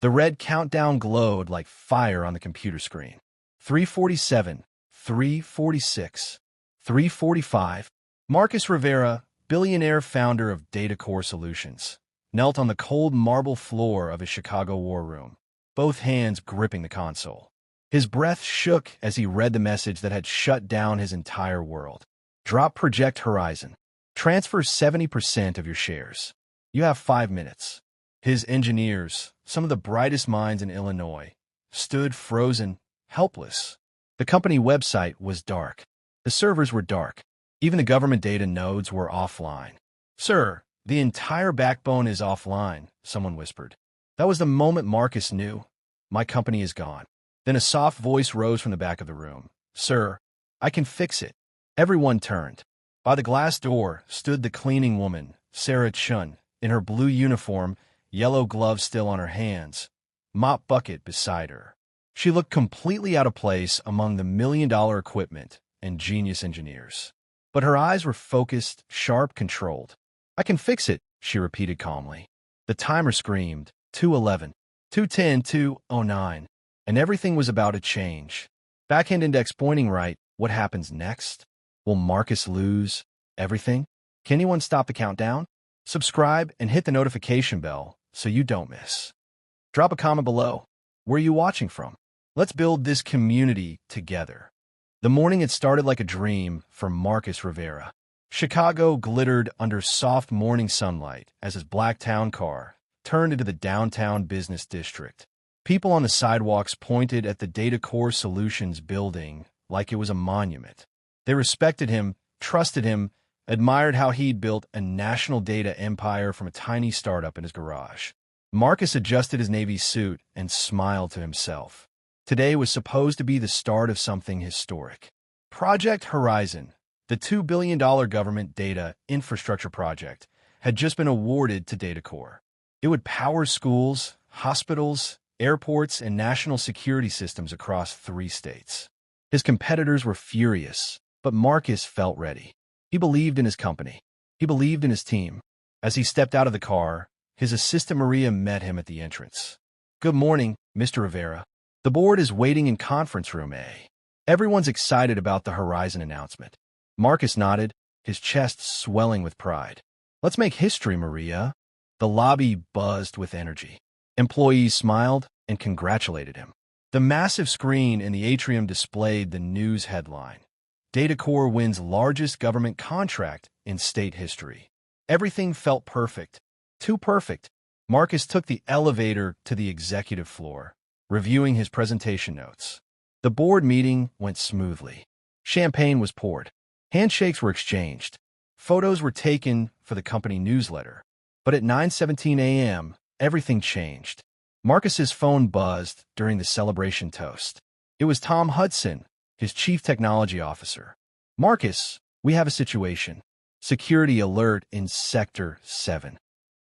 The red countdown glowed like fire on the computer screen. 347, 346, 345. Marcus Rivera, billionaire founder of DataCore Solutions, knelt on the cold marble floor of his Chicago war room, both hands gripping the console. His breath shook as he read the message that had shut down his entire world. Drop Project Horizon. Transfer 70% of your shares. You have 5 minutes. His engineers, some of the brightest minds in Illinois, stood frozen, helpless. The company website was dark. The servers were dark. Even the government data nodes were offline. "Sir, the entire backbone is offline," someone whispered. That was the moment Marcus knew. "My company is gone." Then a soft voice rose from the back of the room. "Sir, I can fix it." Everyone turned. By the glass door stood the cleaning woman, Sarah Chun, in her blue uniform, yellow gloves still on her hands, mop bucket beside her. She looked completely out of place among the million-dollar equipment and genius engineers. But her eyes were focused, sharp, controlled. "I can fix it," she repeated calmly. The timer screamed, 2:11, 2:10, 2:09, and everything was about to change. Backhand index pointing right. What happens next? Will Marcus lose everything? Can anyone stop the countdown? Subscribe and hit the notification bell so you don't miss. Drop a comment below. Where are you watching from? Let's build this community together. The morning had started like a dream for Marcus Rivera. Chicago glittered under soft morning sunlight as his black town car turned into the downtown business district. People on the sidewalks pointed at the DataCore Solutions building like it was a monument. They respected him, trusted him, admired how he'd built a national data empire from a tiny startup in his garage. Marcus adjusted his Navy suit and smiled to himself. Today was supposed to be the start of something historic. Project Horizon, the $2 billion government data infrastructure project, had just been awarded to DataCore. It would power schools, hospitals, airports, and national security systems across 3 states. His competitors were furious, but Marcus felt ready. He believed in his company. He believed in his team. As he stepped out of the car, his assistant Maria met him at the entrance. "Good morning, Mr. Rivera. The board is waiting in conference room A." Everyone's excited about the Horizon announcement. Marcus nodded, his chest swelling with pride. "Let's make history, Maria." The lobby buzzed with energy. Employees smiled and congratulated him. The massive screen in the atrium displayed the news headline: DataCore wins largest government contract in state history. Everything felt perfect. Too perfect. Marcus took the elevator to the executive floor, reviewing his presentation notes. The board meeting went smoothly. Champagne was poured. Handshakes were exchanged. Photos were taken for the company newsletter. But at 9:17 a.m., everything changed. Marcus's phone buzzed during the celebration toast. It was Tom Hudson, his chief technology officer. "Marcus, we have a situation. Security alert in Sector 7.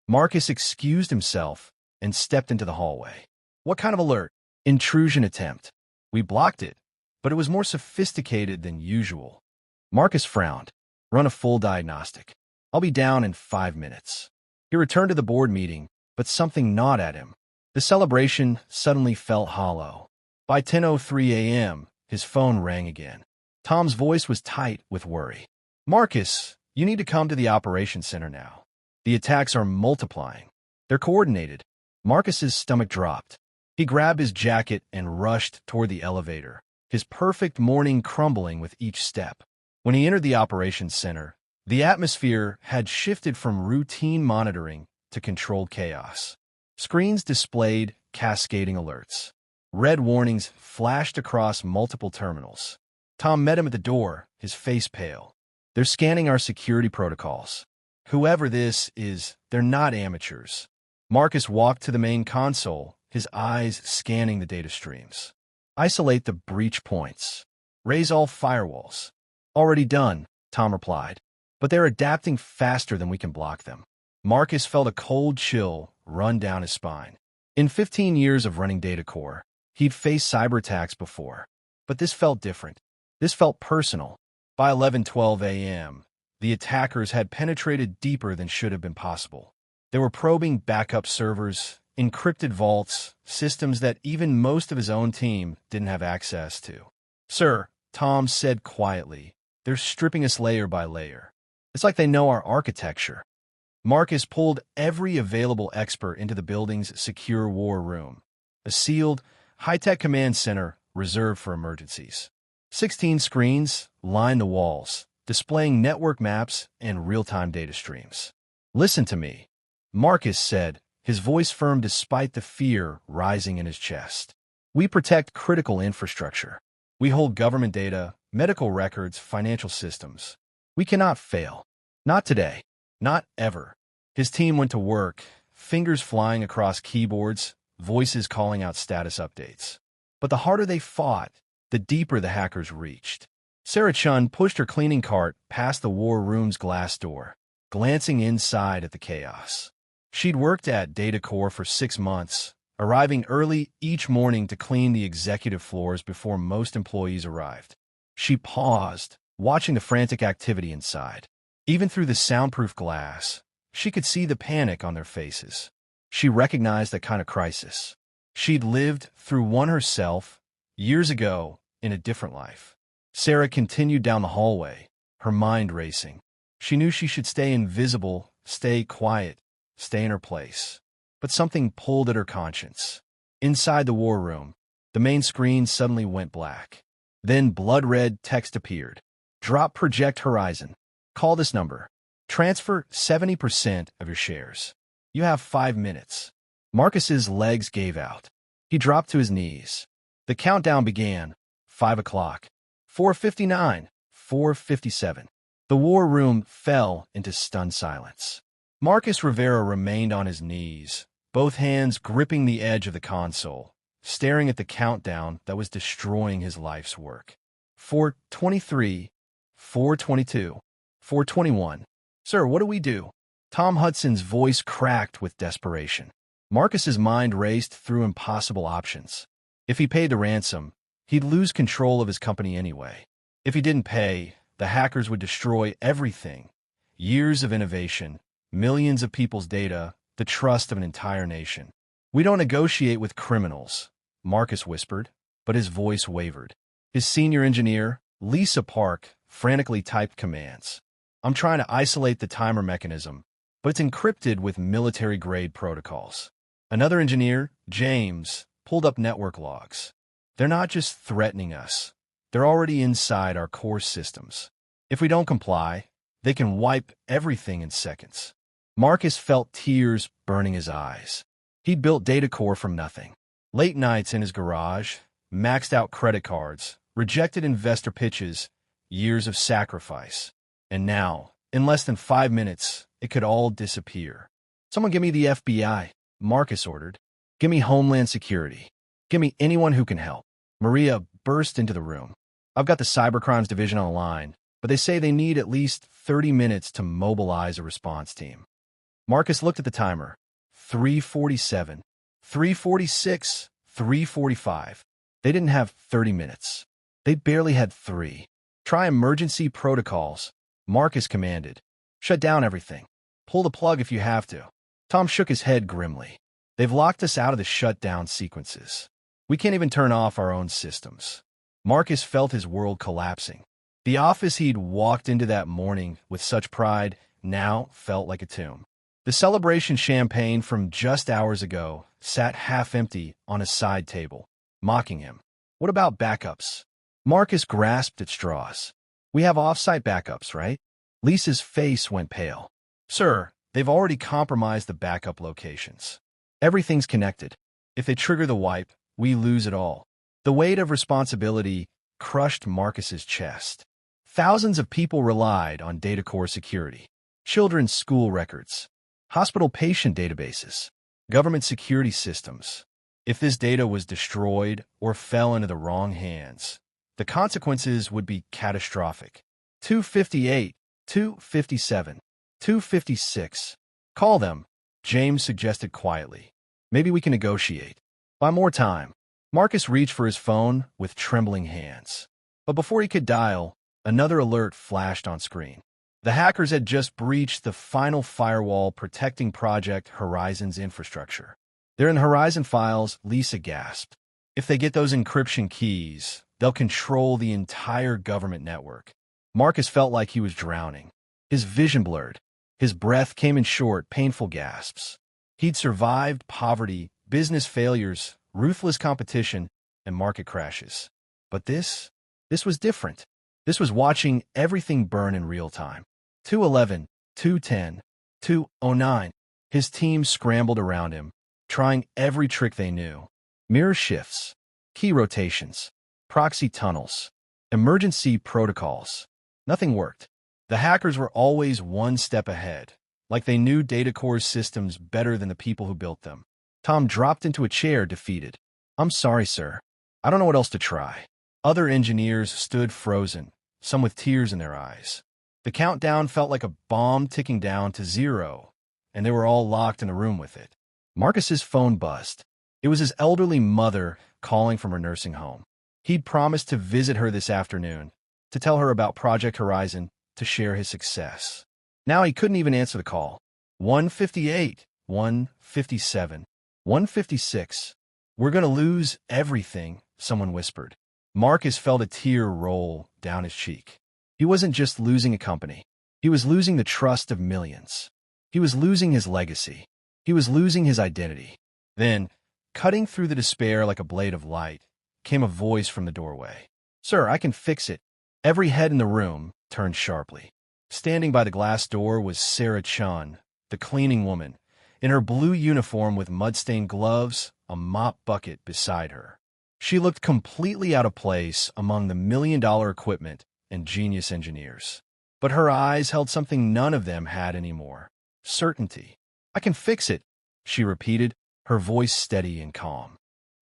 Marcus excused himself and stepped into the hallway. "What kind of alert?" "Intrusion attempt. We blocked it, but it was more sophisticated than usual." Marcus frowned. "Run a full diagnostic. I'll be down in 5 minutes." He returned to the board meeting, but something gnawed at him. The celebration suddenly felt hollow. By 10:03 a.m., his phone rang again. Tom's voice was tight with worry. "Marcus, you need to come to the operations center now. The attacks are multiplying. They're coordinated." Marcus's stomach dropped. He grabbed his jacket and rushed toward the elevator, his perfect morning crumbling with each step. When he entered the operations center, the atmosphere had shifted from routine monitoring to controlled chaos. Screens displayed cascading alerts. Red warnings flashed across multiple terminals. Tom met him at the door, his face pale. "They're scanning our security protocols. Whoever this is, they're not amateurs." Marcus walked to the main console, his eyes scanning the data streams. "Isolate the breach points. Raise all firewalls." "Already done," Tom replied. "But they're adapting faster than we can block them." Marcus felt a cold chill run down his spine. In 15 years of running DataCore, he'd faced cyber attacks before. But this felt different. This felt personal. By 11:12 a.m., the attackers had penetrated deeper than should have been possible. They were probing backup servers, encrypted vaults, systems that even most of his own team didn't have access to. "Sir," Tom said quietly, "they're stripping us layer by layer. It's like they know our architecture." Marcus pulled every available expert into the building's secure war room, a sealed, high-tech command center reserved for emergencies. 16 screens lined the walls, displaying network maps and real-time data streams. "Listen to me," Marcus said, his voice firm despite the fear rising in his chest. "We protect critical infrastructure. We hold government data, medical records, financial systems. We cannot fail. Not today. Not ever." His team went to work, fingers flying across keyboards, voices calling out status updates. But the harder they fought, the deeper the hackers reached. Sarah Chun pushed her cleaning cart past the war room's glass door, glancing inside at the chaos. She'd worked at Datacore for 6 months, arriving early each morning to clean the executive floors before most employees arrived. She paused, watching the frantic activity inside. Even through the soundproof glass, she could see the panic on their faces. She recognized that kind of crisis. She'd lived through one herself, years ago, in a different life. Sarah continued down the hallway, her mind racing. She knew she should stay invisible, stay quiet, stay in her place. But something pulled at her conscience. Inside the war room, the main screen suddenly went black. Then blood-red text appeared. "Drop Project Horizon. Call this number. Transfer 70% of your shares. You have 5 minutes." Marcus's legs gave out. He dropped to his knees. The countdown began. 5 o'clock. 4:59. 4:57. The war room fell into stunned silence. Marcus Rivera remained on his knees, both hands gripping the edge of the console, staring at the countdown that was destroying his life's work. 4:23. 4:22. 4:21. "Sir, what do we do?" Tom Hudson's voice cracked with desperation. Marcus's mind raced through impossible options. If he paid the ransom, he'd lose control of his company anyway. If he didn't pay, the hackers would destroy everything. Years of innovation, millions of people's data, the trust of an entire nation. "We don't negotiate with criminals," Marcus whispered, but his voice wavered. His senior engineer, Lisa Park, frantically typed commands. "I'm trying to isolate the timer mechanism, but it's encrypted with military-grade protocols." Another engineer, James, pulled up network logs. "They're not just threatening us. They're already inside our core systems. If we don't comply, they can wipe everything in seconds." Marcus felt tears burning his eyes. He'd built Datacore from nothing. Late nights in his garage, maxed out credit cards, rejected investor pitches, years of sacrifice. And now, in less than 5 minutes, it could all disappear. "Someone give me the FBI," Marcus ordered. "Give me Homeland Security. Give me anyone who can help." Maria burst into the room. "I've got the Cybercrimes Division on the line, but they say they need at least 30 minutes to mobilize a response team." Marcus looked at the timer. 3:47, 3:46, 3:45. They didn't have 30 minutes. They barely had 3. "Try emergency protocols," Marcus commanded. "Shut down everything. Pull the plug if you have to." Tom shook his head grimly. "They've locked us out of the shutdown sequences. We can't even turn off our own systems." Marcus felt his world collapsing. The office he'd walked into that morning with such pride now felt like a tomb. The celebration champagne from just hours ago sat half empty on a side table, mocking him. "What about backups?" Marcus grasped at straws. "We have off-site backups, right?" Lisa's face went pale. "Sir, they've already compromised the backup locations. Everything's connected. If they trigger the wipe, we lose it all." The weight of responsibility crushed Marcus's chest. Thousands of people relied on Datacore security. Children's school records, hospital patient databases, government security systems. If this data was destroyed or fell into the wrong hands, the consequences would be catastrophic. 258, 257, 256. "Call them," James suggested quietly. "Maybe we can negotiate. Buy more time." Marcus reached for his phone with trembling hands. But before he could dial, another alert flashed on screen. The hackers had just breached the final firewall protecting Project Horizon's infrastructure. They're in Horizon files, Lisa gasped. If they get those encryption keys, they'll control the entire government network. Marcus felt like he was drowning. His vision blurred. His breath came in short, painful gasps. He'd survived poverty, business failures, ruthless competition, and market crashes. But this was different. This was watching everything burn in real time. 211, 210, 209. His team scrambled around him, trying every trick they knew. Mirror shifts, key rotations, proxy tunnels, emergency protocols. Nothing worked. The hackers were always one step ahead, like they knew Data Core's systems better than the people who built them. Tom dropped into a chair, defeated. I'm sorry, sir. I don't know what else to try. Other engineers stood frozen, some with tears in their eyes. The countdown felt like a bomb ticking down to 0, and they were all locked in the room with it. Marcus's phone buzzed. It was his elderly mother calling from her nursing home. He'd promised to visit her this afternoon, to tell her about Project Horizon, to share his success. Now he couldn't even answer the call. 158, 157, 156. We're going to lose everything, someone whispered. Marcus felt a tear roll down his cheek. He wasn't just losing a company. He was losing the trust of millions. He was losing his legacy. He was losing his identity. Then, cutting through the despair like a blade of light, came a voice from the doorway. Sir, I can fix it. Every head in the room turned sharply. Standing by the glass door was Sarah Chun, the cleaning woman, in her blue uniform with mud-stained gloves, a mop bucket beside her. She looked completely out of place among the million-dollar equipment and genius engineers. But her eyes held something none of them had anymore. Certainty. I can fix it, she repeated, her voice steady and calm.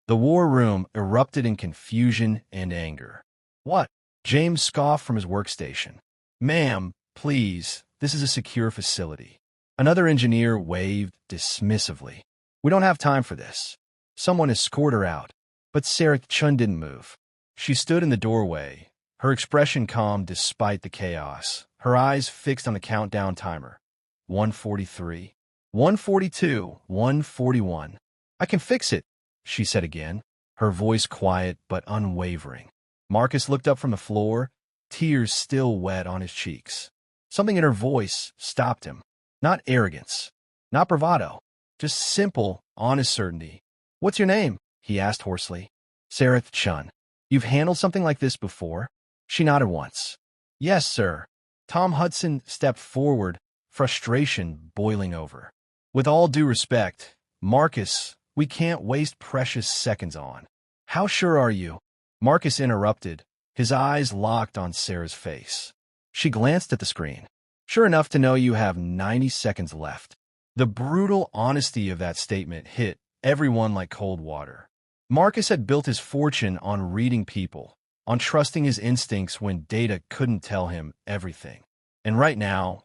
The war room erupted in confusion and anger. What? James scoffed from his workstation. Ma'am, please, this is a secure facility. Another engineer waved dismissively. We don't have time for this. Someone escorted her out. But Sarah Chun didn't move. She stood in the doorway, her expression calm despite the chaos, her eyes fixed on the countdown timer. 143, 142, 141. I can fix it, she said again, her voice quiet but unwavering. Marcus looked up from the floor, tears still wet on his cheeks. Something in her voice stopped him. Not arrogance, not bravado, just simple, honest certainty. What's your name? He asked hoarsely. Sarah Chun. You've handled something like this before? She nodded once. Yes, sir. Tom Hudson stepped forward, frustration boiling over. With all due respect, Marcus, we can't waste precious seconds on. How sure are you? Marcus interrupted, his eyes locked on Sarah's face. She glanced at the screen. Sure enough to know you have 90 seconds left. The brutal honesty of that statement hit everyone like cold water. Marcus had built his fortune on reading people, on trusting his instincts when data couldn't tell him everything. And right now,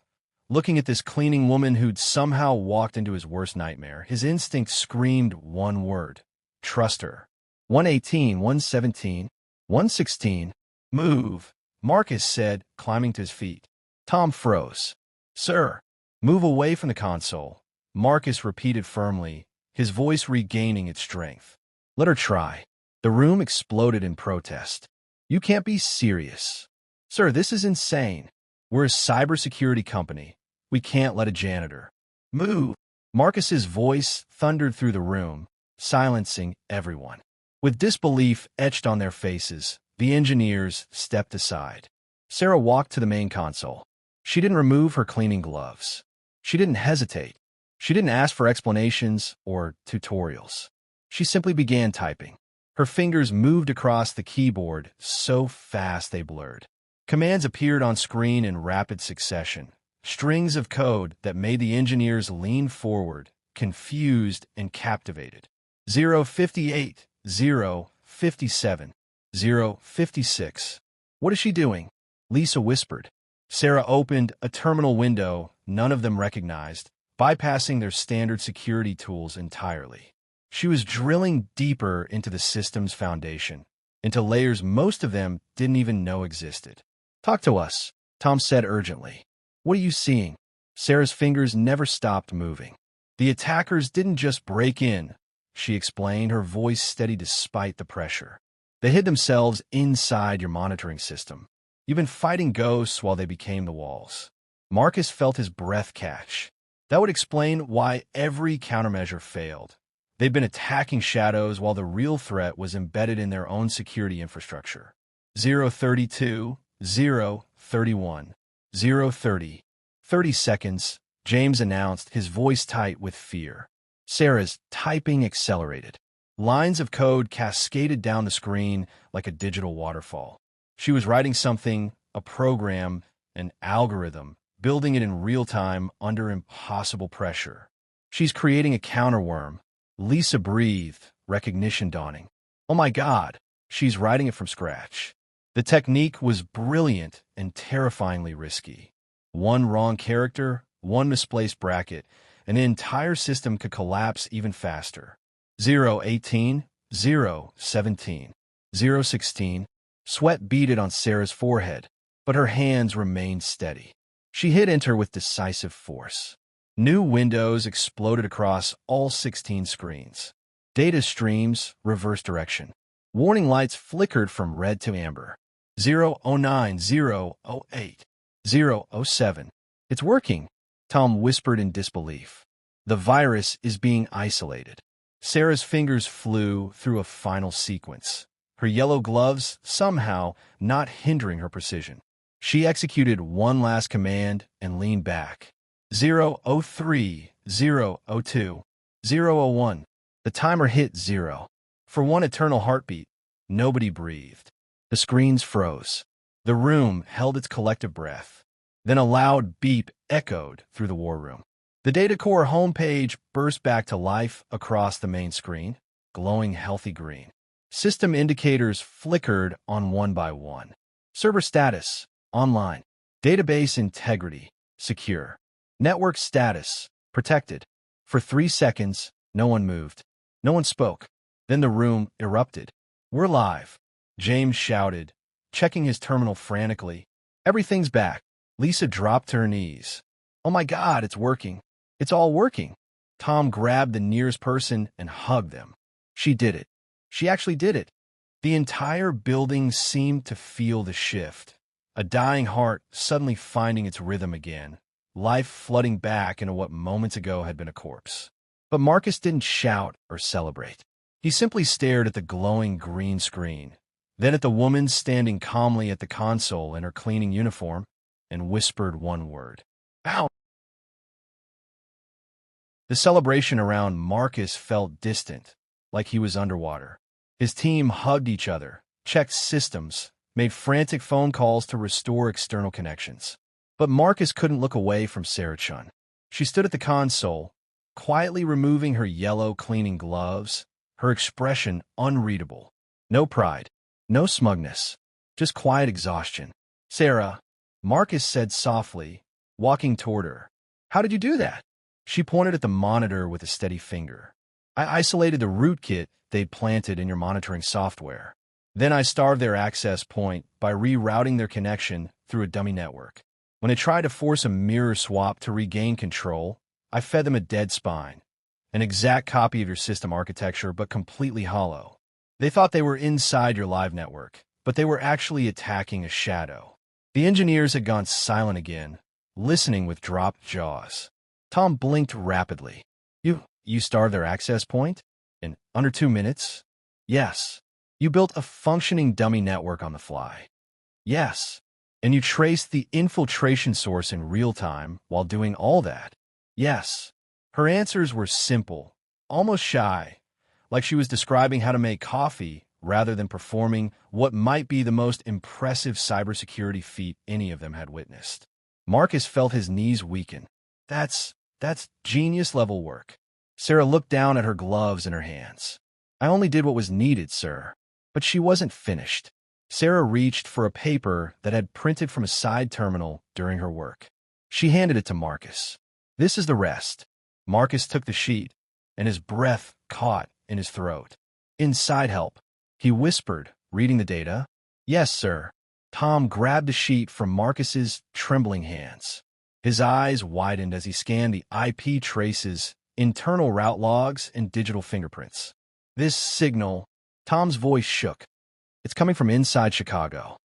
looking at this cleaning woman who'd somehow walked into his worst nightmare, his instinct screamed one word. Trust her. 118, 117, 116. Move, Marcus said, climbing to his feet. Tom froze. Sir, move away from the console, Marcus repeated firmly, his voice regaining its strength. Let her try. The room exploded in protest. You can't be serious. Sir, this is insane. We're a cybersecurity company. We can't let a janitor. Move. Marcus's voice thundered through the room, silencing everyone. With disbelief etched on their faces, the engineers stepped aside. Sarah walked to the main console. She didn't remove her cleaning gloves. She didn't hesitate. She didn't ask for explanations or tutorials. She simply began typing. Her fingers moved across the keyboard so fast they blurred. Commands appeared on screen in rapid succession, strings of code that made the engineers lean forward, confused and captivated. 058, 057, 056. What is she doing? Lisa whispered. Sarah opened a terminal window none of them recognized, bypassing their standard security tools entirely. She was drilling deeper into the system's foundation, into layers most of them didn't even know existed. Talk to us, Tom said urgently. What are you seeing? Sarah's fingers never stopped moving. The attackers didn't just break in, she explained, her voice steady despite the pressure. They hid themselves inside your monitoring system. You've been fighting ghosts while they became the walls. Marcus felt his breath catch. That would explain why every countermeasure failed. They'd been attacking shadows while the real threat was embedded in their own security infrastructure. 032, 031, 030. 30 seconds, James announced, his voice tight with fear. Sarah's typing accelerated. Lines of code cascaded down the screen like a digital waterfall. She was writing something, a program, an algorithm, building it in real time under impossible pressure. She's creating a counterworm. Lisa breathed, recognition dawning. Oh my God, she's writing it from scratch. The technique was brilliant and terrifyingly risky. One wrong character, one misplaced bracket, and the entire system could collapse even faster. 018, 017, 016. Sweat beaded on Sarah's forehead, but her hands remained steady. She hit enter with decisive force. New windows exploded across all 16 screens. Data streams, reverse direction. Warning lights flickered from red to amber. 009, 008, 007. It's working, Tom whispered in disbelief. The virus is being isolated. Sarah's fingers flew through a final sequence, her yellow gloves somehow not hindering her precision. She executed one last command and leaned back. 003, 002, 001. The timer hit 0. For one eternal heartbeat, nobody breathed. The screens froze. The room held its collective breath. Then a loud beep echoed through the war room. The data core homepage burst back to life across the main screen, glowing healthy green. System indicators flickered on one by one. Server status, online. Database integrity, secure. Network status, protected. For 3 seconds, no one moved. No one spoke. Then the room erupted. We're live, James shouted, checking his terminal frantically. Everything's back. Lisa dropped to her knees. Oh my God, it's working. It's all working. Tom grabbed the nearest person and hugged them. She did it. She actually did it. The entire building seemed to feel the shift. A dying heart suddenly finding its rhythm again. Life flooding back into what moments ago had been a corpse. But Marcus didn't shout or celebrate. He simply stared at the glowing green screen, then at the woman standing calmly at the console in her cleaning uniform, and whispered one word. Ow! The celebration around Marcus felt distant, like he was underwater. His team hugged each other, checked systems, made frantic phone calls to restore external connections. But Marcus couldn't look away from Sarah Chun. She stood at the console, quietly removing her yellow cleaning gloves, her expression unreadable. No pride, no smugness, just quiet exhaustion. Sarah, Marcus said softly, walking toward her. How did you do that? She pointed at the monitor with a steady finger. I isolated the rootkit they'd planted in your monitoring software. Then I starved their access point by rerouting their connection through a dummy network. When they tried to force a mirror swap to regain control, I fed them a dead spine, an exact copy of your system architecture, but completely hollow. They thought they were inside your live network, but they were actually attacking a shadow. The engineers had gone silent again, listening with dropped jaws. Tom blinked rapidly. You starved their access point? In under 2 minutes? Yes. You built a functioning dummy network on the fly. Yes. And you traced the infiltration source in real time while doing all that. Yes. Her answers were simple, almost shy, like she was describing how to make coffee rather than performing what might be the most impressive cybersecurity feat any of them had witnessed. Marcus felt his knees weaken. That's genius-level work. Sarah looked down at her gloves in her hands. I only did what was needed, sir. But she wasn't finished. Sarah reached for a paper that had printed from a side terminal during her work. She handed it to Marcus. This is the rest. Marcus took the sheet, and his breath caught in his throat. Inside help, he whispered, reading the data. Yes, sir. Tom grabbed the sheet from Marcus's trembling hands. His eyes widened as he scanned the IP traces internal route logs, and digital fingerprints. This signal, Tom's voice shook. It's coming from inside Chicago.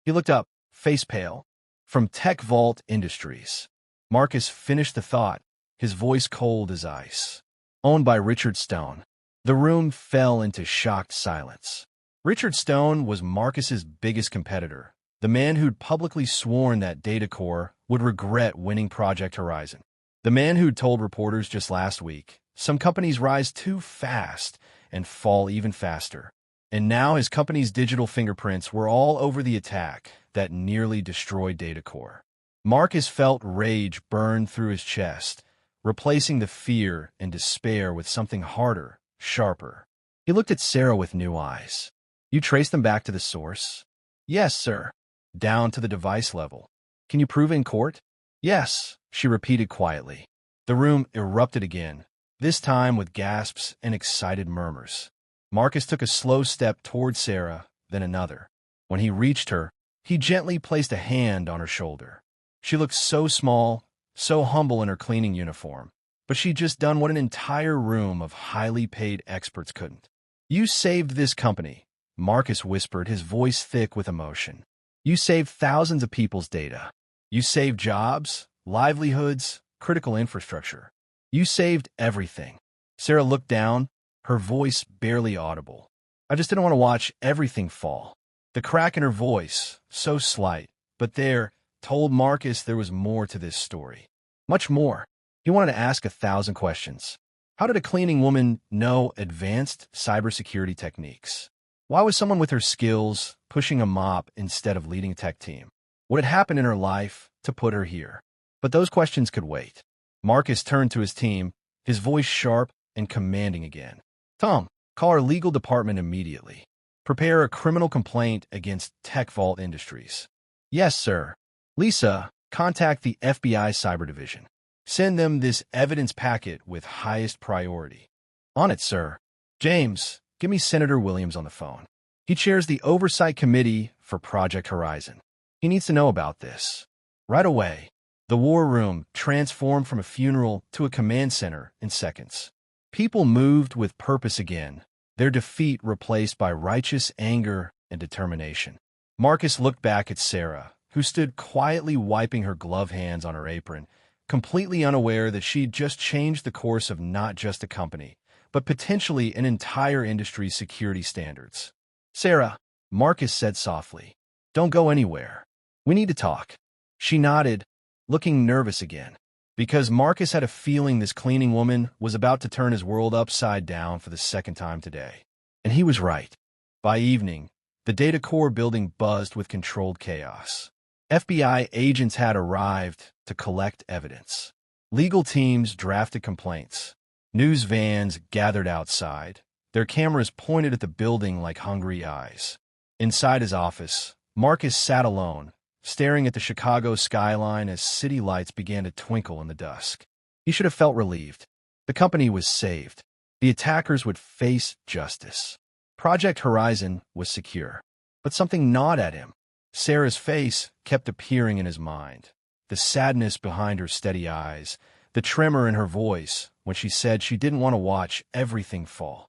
He looked up, face pale. From Tech Vault Industries. Marcus finished the thought, his voice cold as ice. Owned by Richard Stone. The room fell into shocked silence. Richard Stone was Marcus's biggest competitor, the man who'd publicly sworn that Datacore would regret winning Project Horizon. The man who'd told reporters just last week, some companies rise too fast and fall even faster. And now his company's digital fingerprints were all over the attack that nearly destroyed Datacore. Marcus felt rage burn through his chest, replacing the fear and despair with something harder, sharper. He looked at Sarah with new eyes. You traced them back to the source? Yes, sir. Down to the device level. Can you prove in court? Yes, she repeated quietly. The room erupted again, this time with gasps and excited murmurs. Marcus took a slow step toward Sarah, then another. When he reached her, he gently placed a hand on her shoulder. She looked so small, so humble in her cleaning uniform, but she'd just done what an entire room of highly paid experts couldn't. You saved this company, Marcus whispered, his voice thick with emotion. You saved thousands of people's data. You saved jobs, livelihoods, critical infrastructure. You saved everything. Sarah looked down, her voice barely audible. I just didn't want to watch everything fall. The crack in her voice, so slight, but there, told Marcus there was more to this story. Much more. He wanted to ask 1,000 questions. How did a cleaning woman know advanced cybersecurity techniques? Why was someone with her skills pushing a mop instead of leading a tech team? What had happened in her life to put her here? But those questions could wait. Marcus turned to his team, his voice sharp and commanding again. Tom, call our legal department immediately. Prepare a criminal complaint against Tech Vault Industries. Yes, sir. Lisa, contact the FBI Cyber Division. Send them this evidence packet with highest priority. On it, sir. James, give me Senator Williams on the phone. He chairs the Oversight Committee for Project Horizon. He needs to know about this. Right away. The war room transformed from a funeral to a command center in seconds. People moved with purpose again, their defeat replaced by righteous anger and determination. Marcus looked back at Sarah, who stood quietly wiping her glove hands on her apron, completely unaware that she'd just changed the course of not just a company, but potentially an entire industry's security standards. Sarah, Marcus said softly, don't go anywhere. We need to talk. She nodded, looking nervous again, because Marcus had a feeling this cleaning woman was about to turn his world upside down for the second time today. And he was right. By evening, the Datacore building buzzed with controlled chaos. FBI agents had arrived to collect evidence. Legal teams drafted complaints. News vans gathered outside, their cameras pointed at the building like hungry eyes. Inside his office, Marcus sat alone, staring at the Chicago skyline as city lights began to twinkle in the dusk. He should have felt relieved. The company was saved. The attackers would face justice. Project Horizon was secure. But something gnawed at him. Sarah's face kept appearing in his mind. The sadness behind her steady eyes, the tremor in her voice when she said she didn't want to watch everything fall.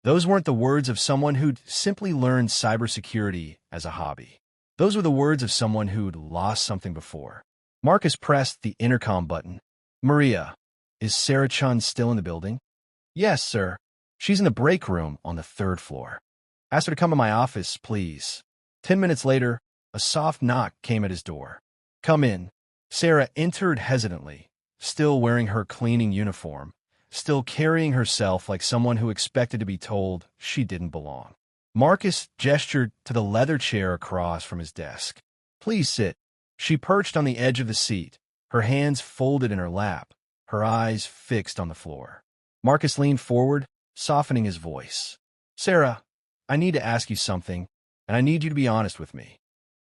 Those weren't the words of someone who'd simply learned cybersecurity as a hobby. Those were the words of someone who'd lost something before. Marcus pressed the intercom button. Maria, is Sarah Chun still in the building? Yes, sir. She's in the break room on the 3rd floor. Ask her to come to my office, please. 10 minutes later, a soft knock came at his door. Come in. Sarah entered hesitantly, still wearing her cleaning uniform, still carrying herself like someone who expected to be told she didn't belong. Marcus gestured to the leather chair across from his desk. Please sit. She perched on the edge of the seat, her hands folded in her lap, her eyes fixed on the floor. Marcus leaned forward, softening his voice. Sarah, I need to ask you something, and I need you to be honest with me.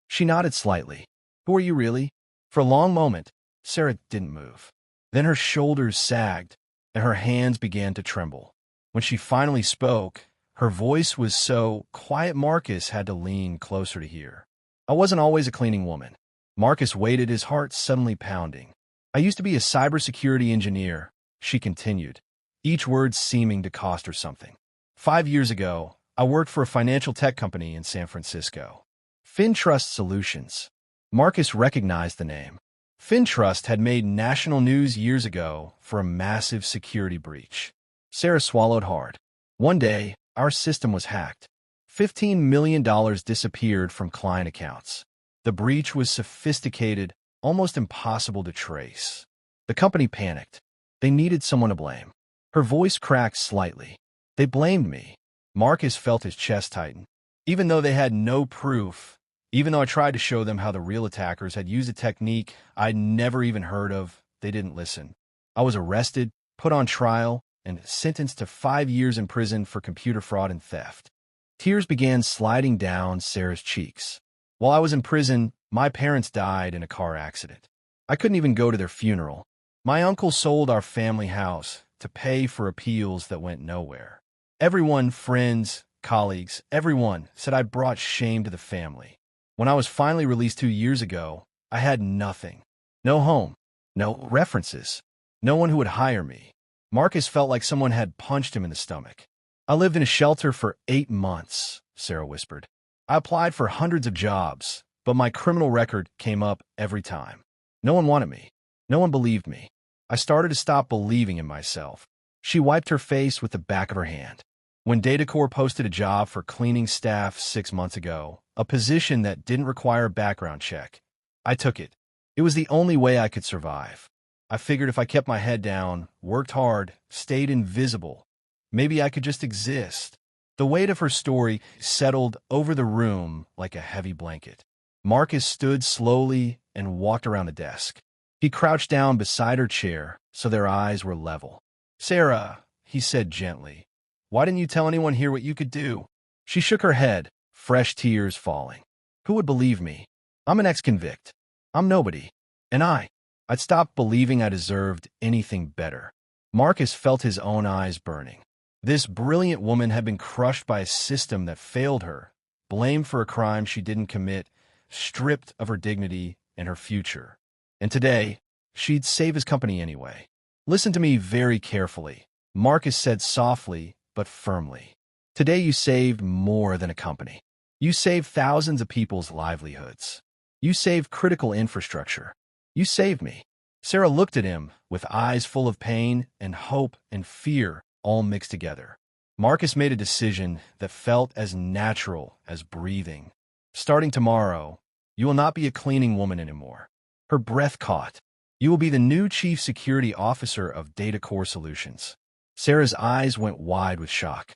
She nodded slightly. Who are you really? For a long moment, Sarah didn't move. Then her shoulders sagged, and her hands began to tremble. When she finally spoke, her voice was so quiet Marcus had to lean closer to hear. I wasn't always a cleaning woman. Marcus waited, his heart suddenly pounding. I used to be a cybersecurity engineer, she continued, each word seeming to cost her something. 5 years ago, I worked for a financial tech company in San Francisco. FinTrust Solutions. Marcus recognized the name. FinTrust had made national news years ago for a massive security breach. Sarah swallowed hard. One day, our system was hacked. $15 million disappeared from client accounts. The breach was sophisticated, almost impossible to trace. The company panicked. They needed someone to blame. Her voice cracked slightly. They blamed me. Marcus felt his chest tighten. Even though they had no proof, even though I tried to show them how the real attackers had used a technique I'd never even heard of, they didn't listen. I was arrested, put on trial, and sentenced to 5 years in prison for computer fraud and theft. Tears began sliding down Sarah's cheeks. While I was in prison, my parents died in a car accident. I couldn't even go to their funeral. My uncle sold our family house to pay for appeals that went nowhere. Everyone, friends, colleagues, everyone said I brought shame to the family. When I was finally released 2 years ago, I had nothing. No home, no references, no one who would hire me. Marcus felt like someone had punched him in the stomach. I lived in a shelter for 8 months, Sarah whispered. I applied for hundreds of jobs, but my criminal record came up every time. No one wanted me. No one believed me. I started to stop believing in myself. She wiped her face with the back of her hand. When Datacore posted a job for cleaning staff 6 months ago, a position that didn't require a background check, I took it. It was the only way I could survive. I figured if I kept my head down, worked hard, stayed invisible, maybe I could just exist. The weight of her story settled over the room like a heavy blanket. Marcus stood slowly and walked around the desk. He crouched down beside her chair so their eyes were level. Sarah, he said gently, why didn't you tell anyone here what you could do? She shook her head, fresh tears falling. Who would believe me? I'm an ex-convict. I'm nobody. And I'd stopped believing I deserved anything better. Marcus felt his own eyes burning. This brilliant woman had been crushed by a system that failed her, blamed for a crime she didn't commit, stripped of her dignity and her future. And today, she'd save his company anyway. Listen to me very carefully, Marcus said softly but firmly. Today you saved more than a company. You saved thousands of people's livelihoods. You saved critical infrastructure. You saved me. Sarah looked at him with eyes full of pain and hope and fear all mixed together. Marcus made a decision that felt as natural as breathing. Starting tomorrow, you will not be a cleaning woman anymore. Her breath caught. You will be the new chief security officer of Datacore Solutions. Sarah's eyes went wide with shock.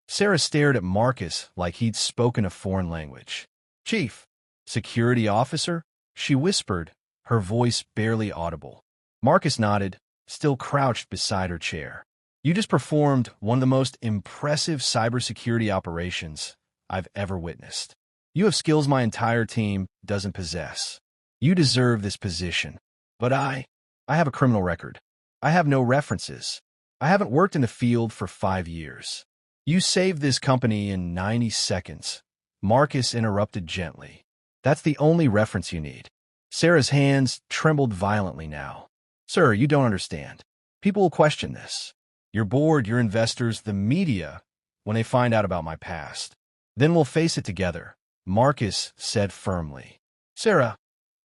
Sarah stared at Marcus like he'd spoken a foreign language. Chief, security officer? She whispered, her voice barely audible. Marcus nodded, still crouched beside her chair. You just performed one of the most impressive cybersecurity operations I've ever witnessed. You have skills my entire team doesn't possess. You deserve this position. But I have a criminal record. I have no references. I haven't worked in the field for 5 years. You saved this company in 90 seconds. Marcus interrupted gently. That's the only reference you need. Sarah's hands trembled violently now. Sir, you don't understand. People will question this. Your board, your investors, the media, when they find out about my past. Then we'll face it together, Marcus said firmly. Sarah,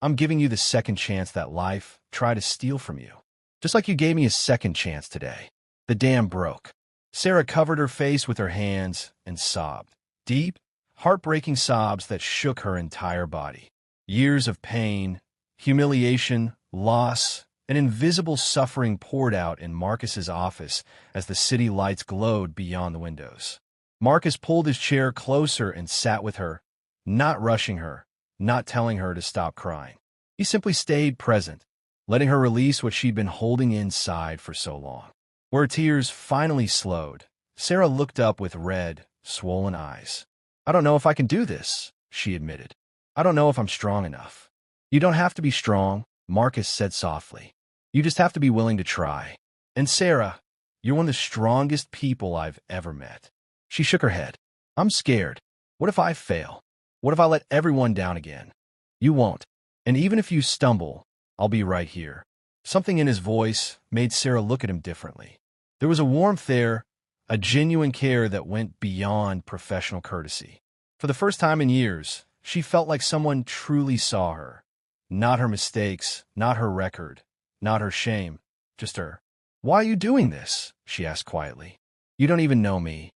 I'm giving you the second chance that life tried to steal from you. Just like you gave me a second chance today. The dam broke. Sarah covered her face with her hands and sobbed. Deep, heartbreaking sobs that shook her entire body. Years of pain, humiliation, loss, and invisible suffering poured out in Marcus's office as the city lights glowed beyond the windows. Marcus pulled his chair closer and sat with her, not rushing her, not telling her to stop crying. He simply stayed present, letting her release what she'd been holding inside for so long. Where her tears finally slowed, Sarah looked up with red, swollen eyes. I don't know if I can do this, she admitted. I don't know if I'm strong enough. You don't have to be strong, Marcus said softly. You just have to be willing to try. And Sarah, you're one of the strongest people I've ever met. She shook her head. I'm scared. What if I fail? What if I let everyone down again? You won't. And even if you stumble, I'll be right here. Something in his voice made Sarah look at him differently. There was a warmth there, a genuine care that went beyond professional courtesy. For the first time in years, she felt like someone truly saw her. Not her mistakes, not her record, not her shame, just her. "Why are you doing this?" she asked quietly. "You don't even know me."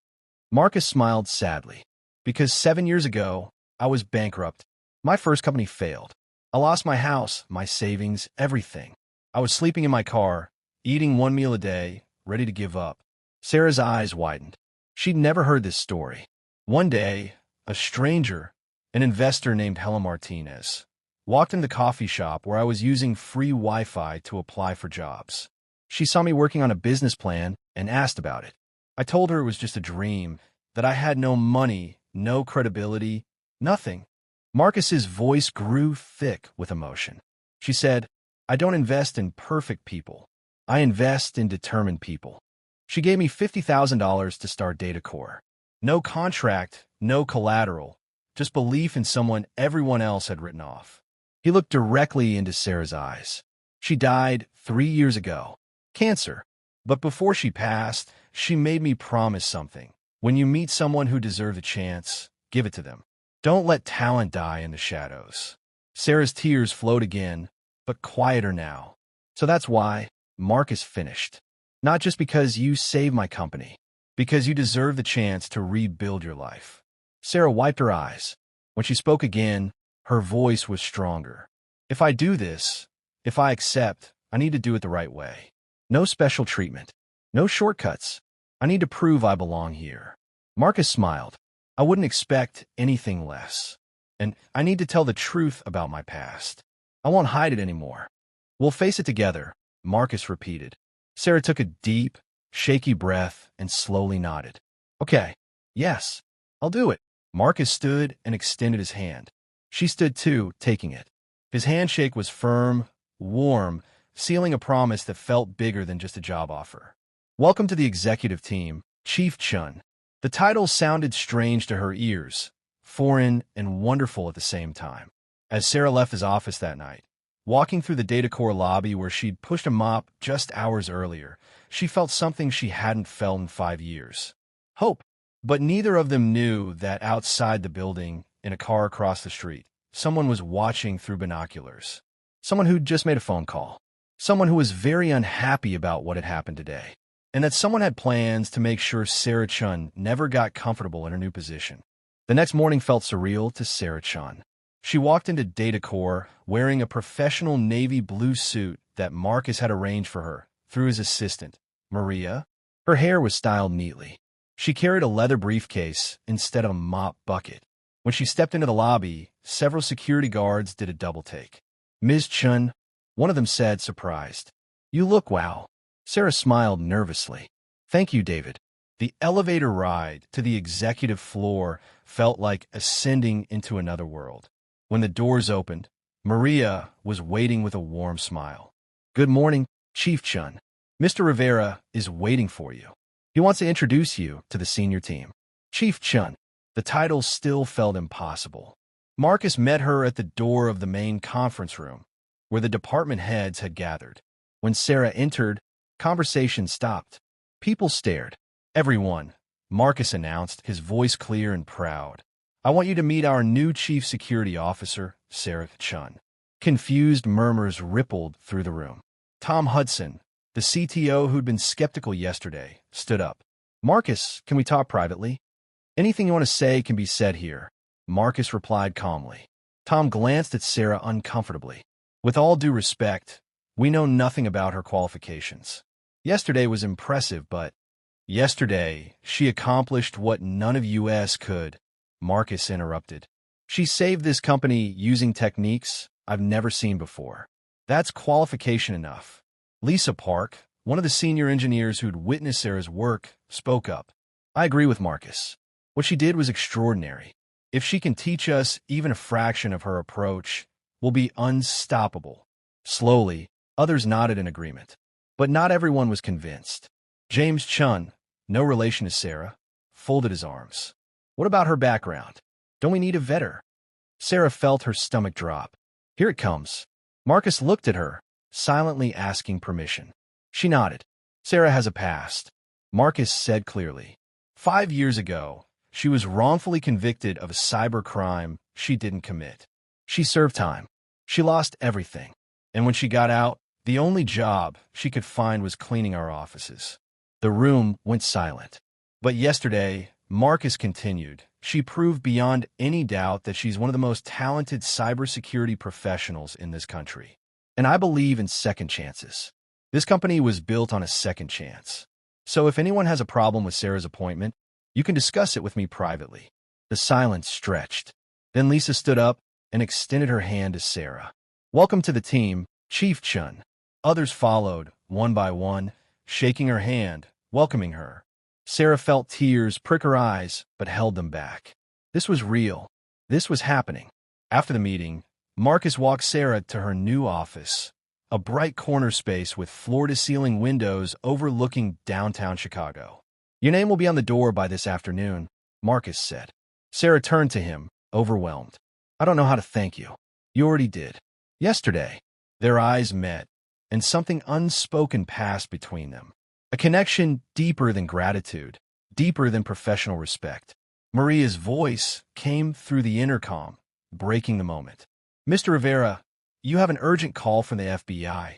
Marcus smiled sadly. "Because 7 years ago, I was bankrupt. My first company failed. I lost my house, my savings, everything. I was sleeping in my car, eating one meal a day, ready to give up." Sarah's eyes widened. She'd never heard this story. One day, a stranger, an investor named Helen Martinez, walked in the coffee shop where I was using free Wi-Fi to apply for jobs. She saw me working on a business plan and asked about it. I told her it was just a dream, that I had no money, no credibility, nothing. Marcus's voice grew thick with emotion. She said, "I don't invest in perfect people. I invest in determined people." She gave me $50,000 to start Datacore. No contract, no collateral, just belief in someone everyone else had written off. He looked directly into Sarah's eyes. She died 3 years ago. Cancer. But before she passed, she made me promise something. When you meet someone who deserves a chance, give it to them. Don't let talent die in the shadows. Sarah's tears flowed again, but quieter now. "So that's why," Marcus finished. "Not just because you saved my company, because you deserve the chance to rebuild your life." Sarah wiped her eyes. When she spoke again, her voice was stronger. "If I do this, if I accept, I need to do it the right way. No special treatment. No shortcuts. I need to prove I belong here." Marcus smiled. "I wouldn't expect anything less. And I need to tell the truth about my past. I won't hide it anymore." "We'll face it together," Marcus repeated. Sarah took a deep, shaky breath and slowly nodded. "Okay. Yes, I'll do it." Marcus stood and extended his hand. She stood too, taking it. His handshake was firm, warm, sealing a promise that felt bigger than just a job offer. "Welcome to the executive team, Chief Chun." The title sounded strange to her ears, foreign and wonderful at the same time. As Sarah left his office that night, walking through the Datacore lobby where she'd pushed a mop just hours earlier, she felt something she hadn't felt in 5 years. Hope. But neither of them knew that outside the building, in a car across the street, someone was watching through binoculars. Someone who'd just made a phone call. Someone who was very unhappy about what had happened today. And that someone had plans to make sure Sarah Chun never got comfortable in her new position. The next morning felt surreal to Sarah Chun. She walked into Datacore wearing a professional navy blue suit that Marcus had arranged for her through his assistant, Maria. Her hair was styled neatly. She carried a leather briefcase instead of a mop bucket. When she stepped into the lobby, several security guards did a double take. "Ms. Chun," one of them said, surprised. "You look wow." Sarah smiled nervously. "Thank you, David." The elevator ride to the executive floor felt like ascending into another world. When the doors opened, Maria was waiting with a warm smile. "Good morning, Chief Chun. Mr. Rivera is waiting for you. He wants to introduce you to the senior team." Chief Chun. The title still felt impossible. Marcus met her at the door of the main conference room, where the department heads had gathered. When Sarah entered, conversation stopped. People stared. "Everyone," Marcus announced, his voice clear and proud. "I want you to meet our new Chief Security Officer, Sarah Chun." Confused murmurs rippled through the room. Tom Hudson, the CTO who'd been skeptical yesterday, stood up. "Marcus, can we talk privately?" "Anything you want to say can be said here," Marcus replied calmly. Tom glanced at Sarah uncomfortably. "With all due respect, we know nothing about her qualifications. Yesterday was impressive, but yesterday she accomplished what none of us could," Marcus interrupted. "She saved this company using techniques I've never seen before. That's qualification enough." Lisa Park, one of the senior engineers who'd witnessed Sarah's work, spoke up. "I agree with Marcus. What she did was extraordinary. If she can teach us even a fraction of her approach, we'll be unstoppable." Slowly, others nodded in agreement. But not everyone was convinced. James Chun, no relation to Sarah, folded his arms. "What about her background? Don't we need to vet her?" Sarah felt her stomach drop. Here it comes. Marcus looked at her, silently asking permission. She nodded. Sarah has a past. Marcus said clearly. 5 years ago, she was wrongfully convicted of a cyber crime she didn't commit. She served time. She lost everything. And when she got out, the only job she could find was cleaning our offices. The room went silent. But yesterday, Marcus continued. She proved beyond any doubt that she's one of the most talented cybersecurity professionals in this country. And I believe in second chances. This company was built on a second chance. So if anyone has a problem with Sarah's appointment, you can discuss it with me privately. The silence stretched. Then Lisa stood up and extended her hand to Sarah. Welcome to the team, Chief Chun. Others followed, one by one, shaking her hand, welcoming her. Sarah felt tears prick her eyes, but held them back. This was real. This was happening. After the meeting, Marcus walked Sarah to her new office, a bright corner space with floor-to-ceiling windows overlooking downtown Chicago. Your name will be on the door by this afternoon, Marcus said. Sarah turned to him, overwhelmed. I don't know how to thank you. You already did. Yesterday. Their eyes met, and something unspoken passed between them. A connection deeper than gratitude, deeper than professional respect. Maria's voice came through the intercom, breaking the moment. Mr. Rivera, you have an urgent call from the FBI.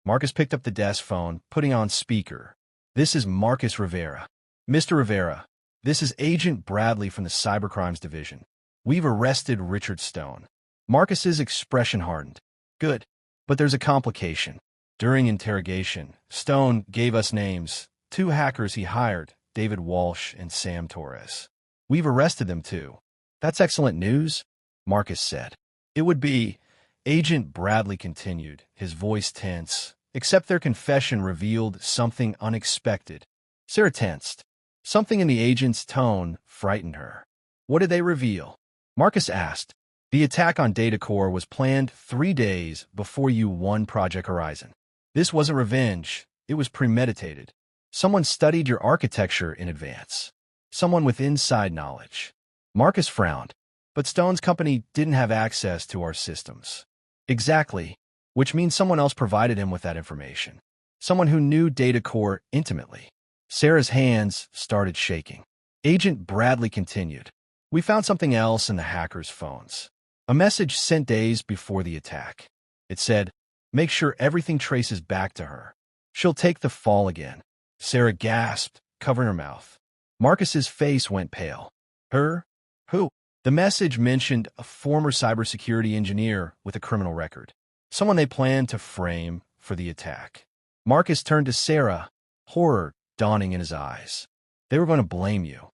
Marcus picked up the desk phone, putting on speaker. This is Marcus Rivera. Mr. Rivera, this is Agent Bradley from the Cybercrimes Division. We've arrested Richard Stone. Marcus's expression hardened. Good, but there's a complication. During interrogation, Stone gave us names, 2 hackers he hired, David Walsh and Sam Torres. We've arrested them too. That's excellent news, Marcus said. It would be, Agent Bradley continued, his voice tense, except their confession revealed something unexpected. Sarah tensed. Something in the agent's tone frightened her. What did they reveal? Marcus asked. The attack on Datacore was planned 3 days before you won Project Horizon. This wasn't revenge. It was premeditated. Someone studied your architecture in advance. Someone with inside knowledge. Marcus frowned. But Stone's company didn't have access to our systems. Exactly, which means someone else provided him with that information. Someone who knew Datacore intimately. Sarah's hands started shaking. Agent Bradley continued. We found something else in the hackers' phones. A message sent days before the attack. It said, make sure everything traces back to her. She'll take the fall again. Sarah gasped, covering her mouth. Marcus's face went pale. Her? Who? The message mentioned a former cybersecurity engineer with a criminal record. Someone they planned to frame for the attack. Marcus turned to Sarah, horror dawning in his eyes. They were going to blame you.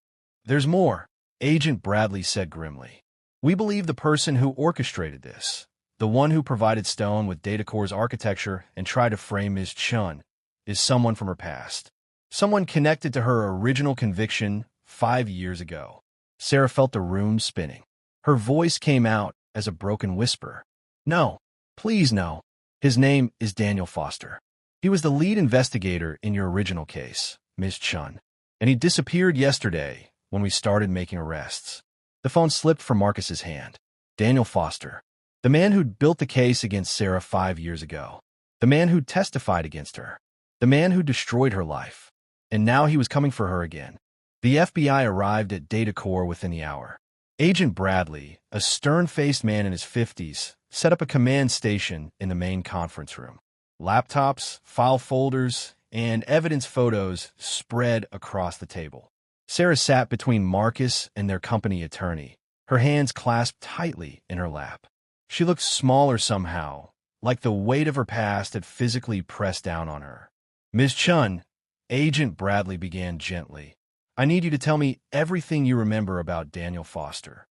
There's more, Agent Bradley said grimly. We believe the person who orchestrated this, the one who provided Stone with Datacore's architecture and tried to frame Ms. Chun, is someone from her past. Someone connected to her original conviction 5 years ago. Sarah felt the room spinning. Her voice came out as a broken whisper. No, please no. His name is Daniel Foster. He was the lead investigator in your original case, Ms. Chun, and he disappeared yesterday when we started making arrests. The phone slipped from Marcus's hand. Daniel Foster, the man who'd built the case against Sarah 5 years ago, the man who'd testified against her, the man who destroyed her life, and now he was coming for her again. The FBI arrived at Datacore within the hour. Agent Bradley, a stern-faced man in his 50s, set up a command station in the main conference room. Laptops, file folders, and evidence photos spread across the table. Sarah sat between Marcus and their company attorney, her hands clasped tightly in her lap. She looked smaller somehow, like the weight of her past had physically pressed down on her. Ms. Chun, Agent Bradley began gently. I need you to tell me everything you remember about Daniel Foster.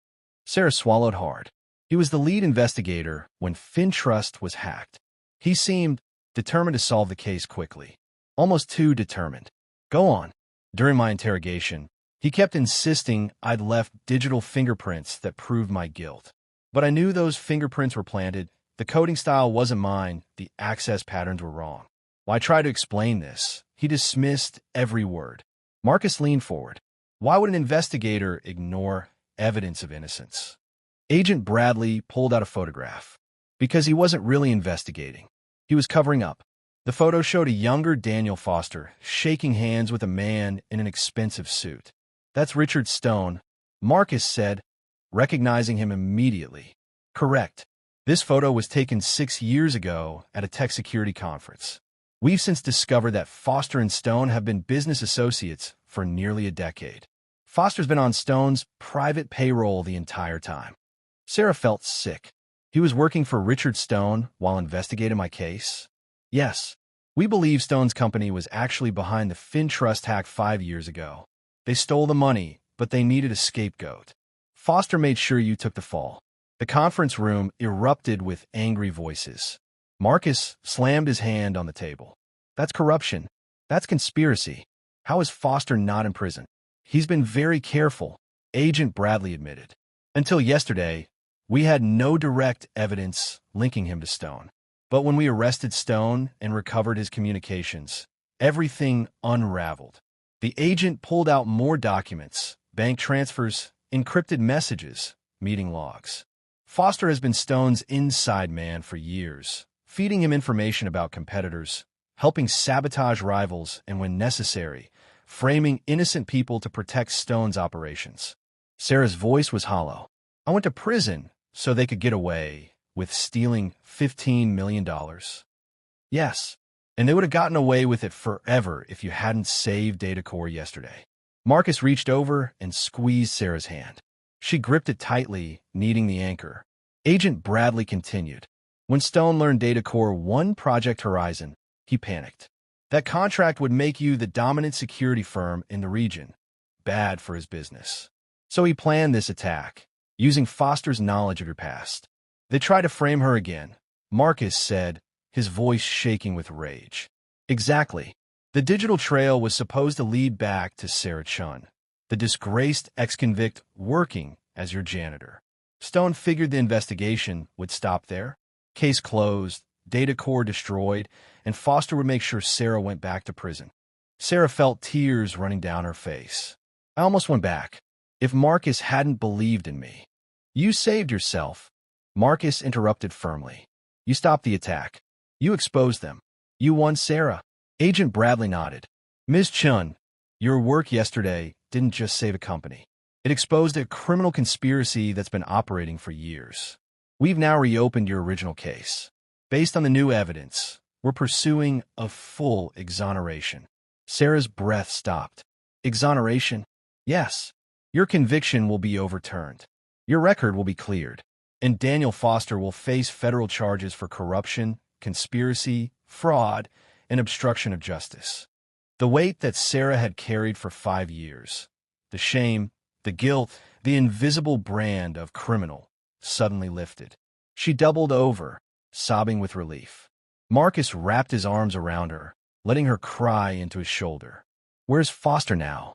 Sarah swallowed hard. He was the lead investigator when FinTrust was hacked. He seemed determined to solve the case quickly. Almost too determined. Go on. During my interrogation, he kept insisting I'd left digital fingerprints that proved my guilt. But I knew those fingerprints were planted. The coding style wasn't mine. The access patterns were wrong. When I tried to explain this, he dismissed every word. Marcus leaned forward. Why would an investigator ignore evidence of innocence? Agent Bradley pulled out a photograph. Because he wasn't really investigating. He was covering up. The photo showed a younger Daniel Foster shaking hands with a man in an expensive suit. "That's Richard Stone," Marcus said, recognizing him immediately. "Correct. This photo was taken 6 years ago at a tech security conference. We've since discovered that Foster and Stone have been business associates for nearly a decade. Foster's been on Stone's private payroll the entire time." Sarah felt sick. "He was working for Richard Stone while investigating my case?" "Yes. We believe Stone's company was actually behind the FinTrust hack 5 years ago. They stole the money, but they needed a scapegoat. Foster made sure you took the fall." The conference room erupted with angry voices. Marcus slammed his hand on the table. "That's corruption. That's conspiracy. How is Foster not in prison?" "He's been very careful," Agent Bradley admitted. "Until yesterday, we had no direct evidence linking him to Stone. But when we arrested Stone and recovered his communications, everything unraveled." The agent pulled out more documents, bank transfers, encrypted messages, meeting logs. "Foster has been Stone's inside man for years, feeding him information about competitors, helping sabotage rivals, and when necessary, framing innocent people to protect Stone's operations." Sarah's voice was hollow. "I went to prison so they could get away with stealing $15 million. Yes, and they would have gotten away with it forever if you hadn't saved Datacore yesterday." Marcus reached over and squeezed Sarah's hand. She gripped it tightly, needing the anchor. Agent Bradley continued. "When Stone learned Datacore won Project Horizon, he panicked. That contract would make you the dominant security firm in the region. Bad for his business. So he planned this attack, using Foster's knowledge of your past. They tried to frame her again," Marcus said, his voice shaking with rage. "Exactly. The digital trail was supposed to lead back to Sarah Chun, the disgraced ex-convict working as your janitor. Stone figured the investigation would stop there. Case closed, Datacore destroyed, and Foster would make sure Sarah went back to prison." Sarah felt tears running down her face. "I almost went back. If Marcus hadn't believed in me." "You saved yourself," Marcus interrupted firmly. "You stopped the attack. You exposed them. You won Sarah." Agent Bradley nodded. "Ms. Chun, your work yesterday didn't just save a company. It exposed a criminal conspiracy that's been operating for years. We've now reopened your original case. Based on the new evidence, we're pursuing a full exoneration." Sarah's breath stopped. "Exoneration?" "Yes. Your conviction will be overturned. Your record will be cleared. And Daniel Foster will face federal charges for corruption, conspiracy, fraud, and obstruction of justice." The weight that Sarah had carried for 5 years, the shame, the guilt, the invisible brand of criminal, suddenly lifted. She doubled over, sobbing with relief. Marcus wrapped his arms around her, letting her cry into his shoulder. "Where's Foster now?"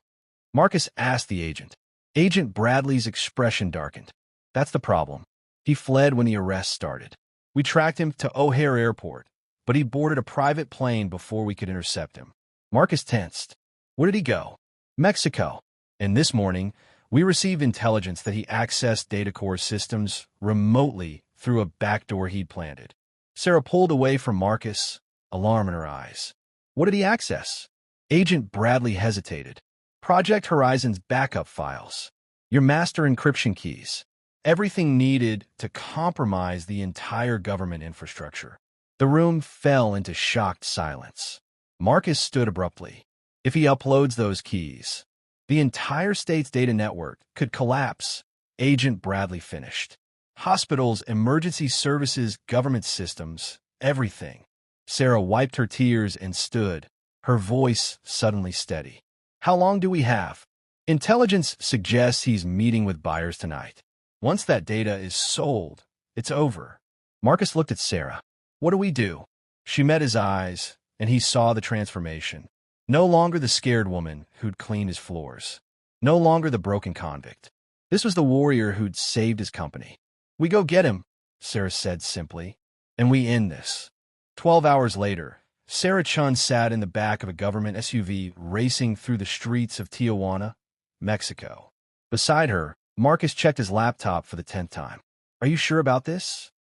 Marcus asked the agent. Agent Bradley's expression darkened. "That's the problem. He fled when the arrest started. We tracked him to O'Hare Airport, but he boarded a private plane before we could intercept him." Marcus tensed. "Where did he go?" "Mexico. And this morning, we received intelligence that he accessed Datacore systems remotely through a backdoor he'd planted." Sarah pulled away from Marcus, alarm in her eyes. "What did he access?" Agent Bradley hesitated. "Project Horizon's backup files. Your master encryption keys. Everything needed to compromise the entire government infrastructure." The room fell into shocked silence. Marcus stood abruptly. "If he uploads those keys, the entire state's data network could collapse," Agent Bradley finished. "Hospitals, emergency services, government systems, everything." Sarah wiped her tears and stood, her voice suddenly steady. "How long do we have?" "Intelligence suggests he's meeting with buyers tonight. Once that data is sold, it's over." Marcus looked at Sarah. "What do we do?" She met his eyes, and he saw the transformation. No longer the scared woman who'd cleaned his floors. No longer the broken convict. This was the warrior who'd saved his company. "We go get him," Sarah said simply, "and we end this." 12 hours later, Sarah Chun sat in the back of a government SUV racing through the streets of Tijuana, Mexico. Beside her, Marcus checked his laptop for the 10th time. "Are you sure about this?"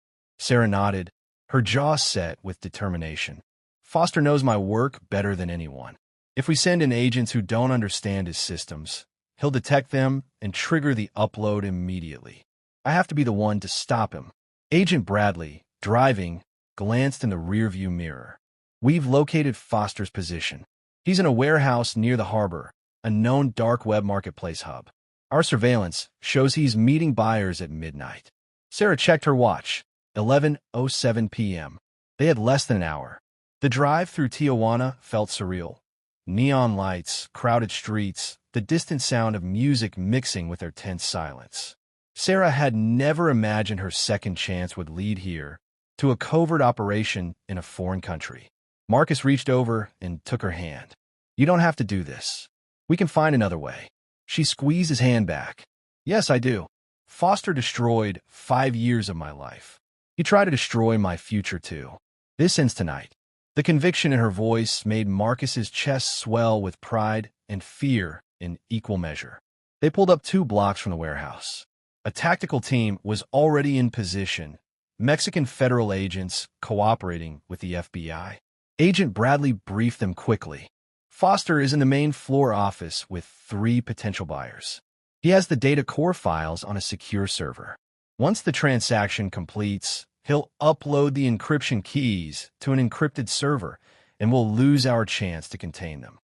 Sarah nodded, her jaw set with determination. Foster knows my work better than anyone. If we send in agents who don't understand his systems, he'll detect them and trigger the upload immediately. I have to be the one to stop him. Agent Bradley, driving, glanced in the rearview mirror. We've located Foster's position. He's in a warehouse near the harbor, a known dark web marketplace hub. Our surveillance shows he's meeting buyers at midnight. Sarah checked her watch. 11:07 p.m. They had less than an hour. The drive through Tijuana felt surreal. Neon lights, crowded streets, the distant sound of music mixing with their tense silence. Sarah had never imagined her second chance would lead here, to a covert operation in a foreign country. Marcus reached over and took her hand. You don't have to do this. We can find another way. She squeezed his hand back. Yes, I do. Foster destroyed 5 years of my life. He tried to destroy my future too. This ends tonight. The conviction in her voice made Marcus's chest swell with pride and fear in equal measure. They pulled up 2 blocks from the warehouse. A tactical team was already in position, Mexican federal agents cooperating with the FBI. Agent Bradley briefed them quickly. Foster is in the main floor office with 3 potential buyers. He has the data core files on a secure server. Once the transaction completes, he'll upload the encryption keys to an encrypted server, and we'll lose our chance to contain them.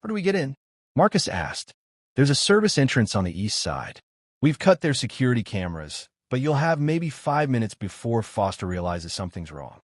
Where do we get in? Marcus asked. There's a service entrance on the east side. We've cut their security cameras, but you'll have maybe 5 minutes before Foster realizes something's wrong.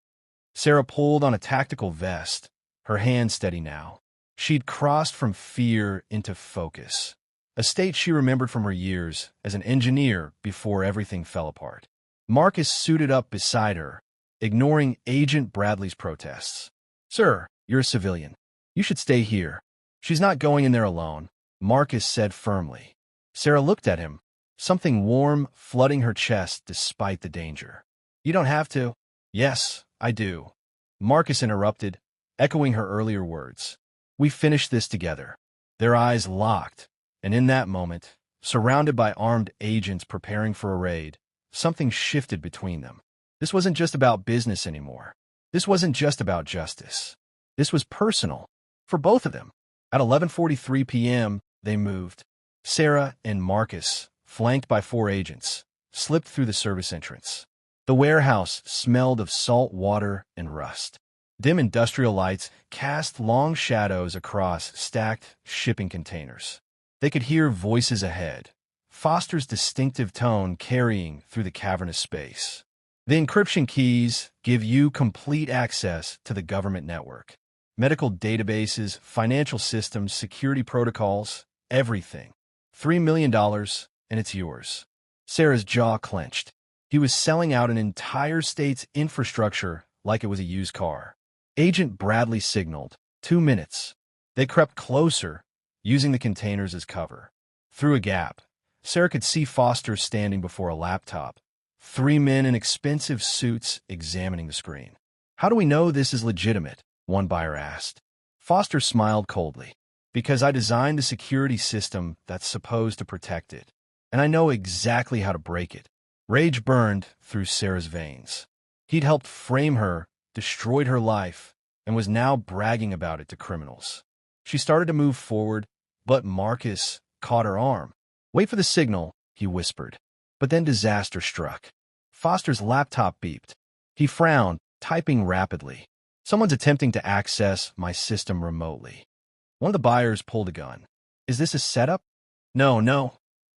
Sarah pulled on a tactical vest, her hand steady now. She'd crossed from fear into focus, a state she remembered from her years as an engineer before everything fell apart. Marcus suited up beside her, ignoring Agent Bradley's protests. Sir, you're a civilian. You should stay here. She's not going in there alone, Marcus said firmly. Sarah looked at him, something warm flooding her chest despite the danger. You don't have to. Yes, I do. Marcus interrupted, echoing her earlier words. We finished this together. Their eyes locked, and in that moment, surrounded by armed agents preparing for a raid, something shifted between them. This wasn't just about business anymore. This wasn't just about justice. This was personal, for both of them. At 11:43 p.m., they moved. Sarah and Marcus, flanked by 4 agents, slipped through the service entrance. The warehouse smelled of salt water and rust. Dim industrial lights cast long shadows across stacked shipping containers. They could hear voices ahead, Foster's distinctive tone carrying through the cavernous space. The encryption keys give you complete access to the government network. Medical databases, financial systems, security protocols, everything. $3 million, and it's yours. Sarah's jaw clenched. He was selling out an entire state's infrastructure like it was a used car. Agent Bradley signaled, 2 minutes. They crept closer, using the containers as cover. Through a gap, Sarah could see Foster standing before a laptop, 3 men in expensive suits examining the screen. How do we know this is legitimate? One buyer asked. Foster smiled coldly. Because I designed the security system that's supposed to protect it, and I know exactly how to break it. Rage burned through Sarah's veins. He'd helped frame her, destroyed her life, and was now bragging about it to criminals. She started to move forward, but Marcus caught her arm. Wait for the signal, he whispered. But then disaster struck. Foster's laptop beeped. He frowned, typing rapidly. Someone's attempting to access my system remotely. One of the buyers pulled a gun. Is this a setup? No.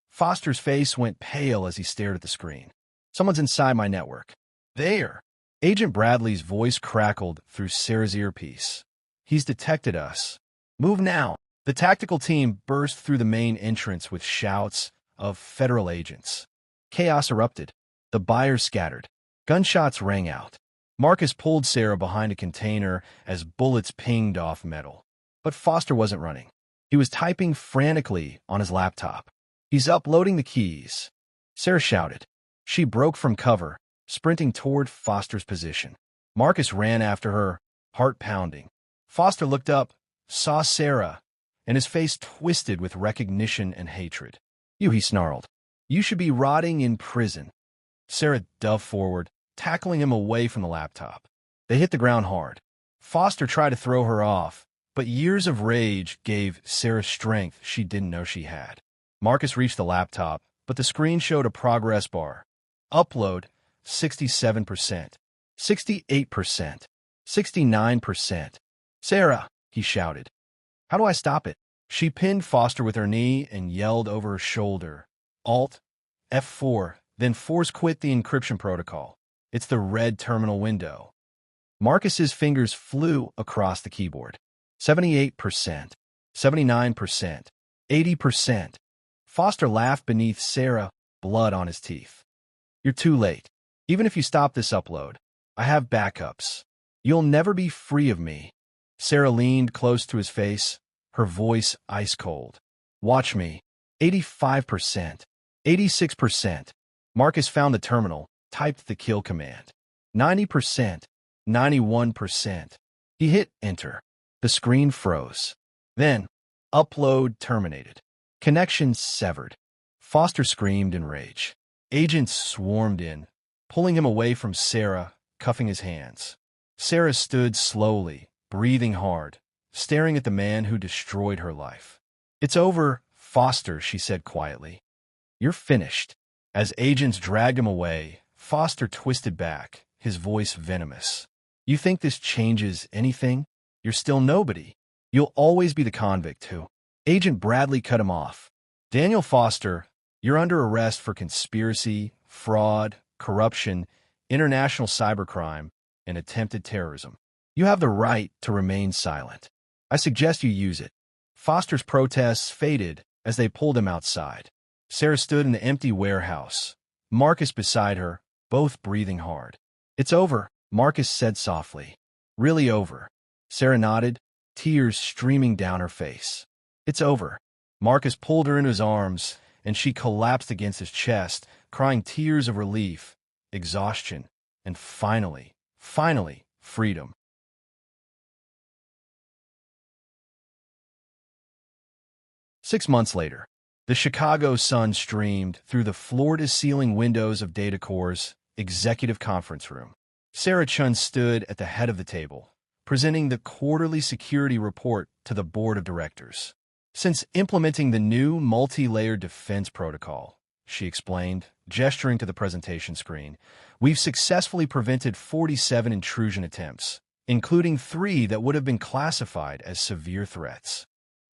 Foster's face went pale as he stared at the screen. Someone's inside my network. There. Agent Bradley's voice crackled through Sarah's earpiece. He's detected us. Move now. The tactical team burst through the main entrance with shouts of federal agents. Chaos erupted. The buyers scattered. Gunshots rang out. Marcus pulled Sarah behind a container as bullets pinged off metal. But Foster wasn't running. He was typing frantically on his laptop. He's uploading the keys. Sarah shouted. She broke from cover, sprinting toward Foster's position. Marcus ran after her, heart pounding. Foster looked up, saw Sarah, and his face twisted with recognition and hatred. You, he snarled. You should be rotting in prison. Sarah dove forward, tackling him away from the laptop. They hit the ground hard. Foster tried to throw her off, but years of rage gave Sarah strength she didn't know she had. Marcus reached the laptop, but the screen showed a progress bar. Upload, 67%, 68%, 69%. Sarah, he shouted. How do I stop it? She pinned Foster with her knee and yelled over her shoulder. Alt, F4, then force quit the encryption protocol. It's the red terminal window. Marcus's fingers flew across the keyboard. 78%, 79%, 80%. Foster laughed beneath Sarah, blood on his teeth. You're too late. Even if you stop this upload, I have backups. You'll never be free of me. Sarah leaned close to his face, her voice ice cold. Watch me. 85%, 86%. Marcus found the terminal, typed the kill command. 90%, 91%. He hit enter. The screen froze. Then, upload terminated. Connection severed. Foster screamed in rage. Agents swarmed in, pulling him away from Sarah, cuffing his hands. Sarah stood slowly, breathing hard, staring at the man who destroyed her life. It's over, Foster, she said quietly. You're finished. As agents dragged him away, Foster twisted back, his voice venomous. You think this changes anything? You're still nobody. You'll always be the convict who... Agent Bradley cut him off. Daniel Foster, you're under arrest for conspiracy, fraud, corruption, international cybercrime, and attempted terrorism. You have the right to remain silent. I suggest you use it. Foster's protests faded as they pulled him outside. Sarah stood in the empty warehouse, Marcus beside her, both breathing hard. It's over, Marcus said softly. Really over. Sarah nodded, tears streaming down her face. It's over. Marcus pulled her into his arms, and she collapsed against his chest, crying tears of relief, exhaustion, and finally, freedom. Six months later, the Chicago Sun streamed through the floor-to-ceiling windows of Datacorp's executive conference room. Sarah Chun stood at the head of the table, presenting the quarterly security report to the board of directors. Since implementing the new multi-layered defense protocol, she explained, gesturing to the presentation screen, we've successfully prevented 47 intrusion attempts, including 3 that would have been classified as severe threats.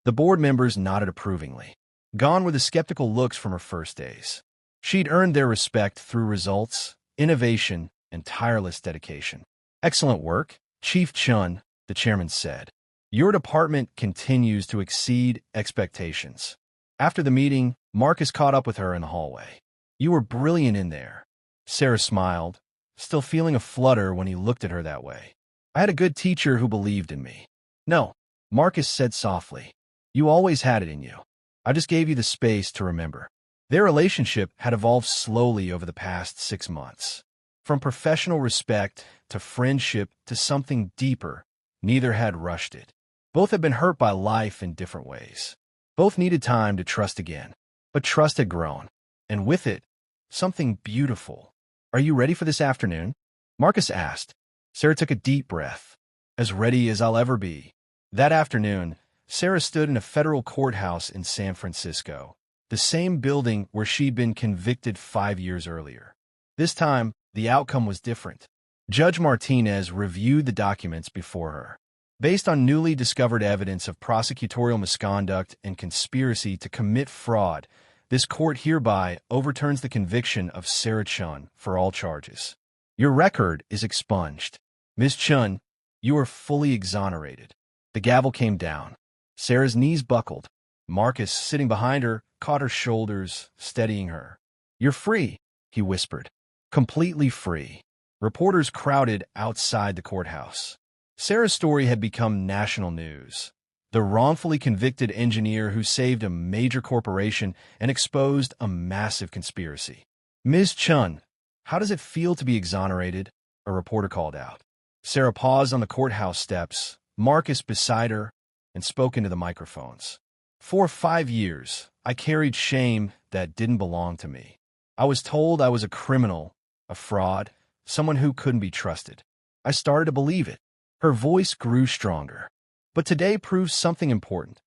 The board members nodded approvingly. Gone were the skeptical looks from her first days. She'd earned their respect through results, innovation, and tireless dedication. Excellent work, Chief Chun, the chairman said. Your department continues to exceed expectations. After the meeting, Marcus caught up with her in the hallway. You were brilliant in there. Sarah smiled, still feeling a flutter when he looked at her that way. I had a good teacher who believed in me. No, Marcus said softly. You always had it in you. I just gave you the space to remember. Their relationship had evolved slowly over the past 6 months. From professional respect to friendship to something deeper, neither had rushed it. Both had been hurt by life in different ways. Both needed time to trust again. But trust had grown. And with it, something beautiful. Are you ready for this afternoon? Marcus asked. Sarah took a deep breath. As ready as I'll ever be. That afternoon, Sarah stood in a federal courthouse in San Francisco, the same building where she'd been convicted 5 years earlier. This time, the outcome was different. Judge Martinez reviewed the documents before her. Based on newly discovered evidence of prosecutorial misconduct and conspiracy to commit fraud, this court hereby overturns the conviction of Sarah Chun for all charges. Your record is expunged. Ms. Chun, you are fully exonerated. The gavel came down. Sarah's knees buckled. Marcus, sitting behind her, caught her shoulders, steadying her. You're free, he whispered. Completely free. Reporters crowded outside the courthouse. Sarah's story had become national news. The wrongfully convicted engineer who saved a major corporation and exposed a massive conspiracy. Ms. Chun, how does it feel to be exonerated? A reporter called out. Sarah paused on the courthouse steps, Marcus beside her, and spoke into the microphones. For 5 years, I carried shame that didn't belong to me. I was told I was a criminal, a fraud, someone who couldn't be trusted. I started to believe it. Her voice grew stronger. But today proves something important.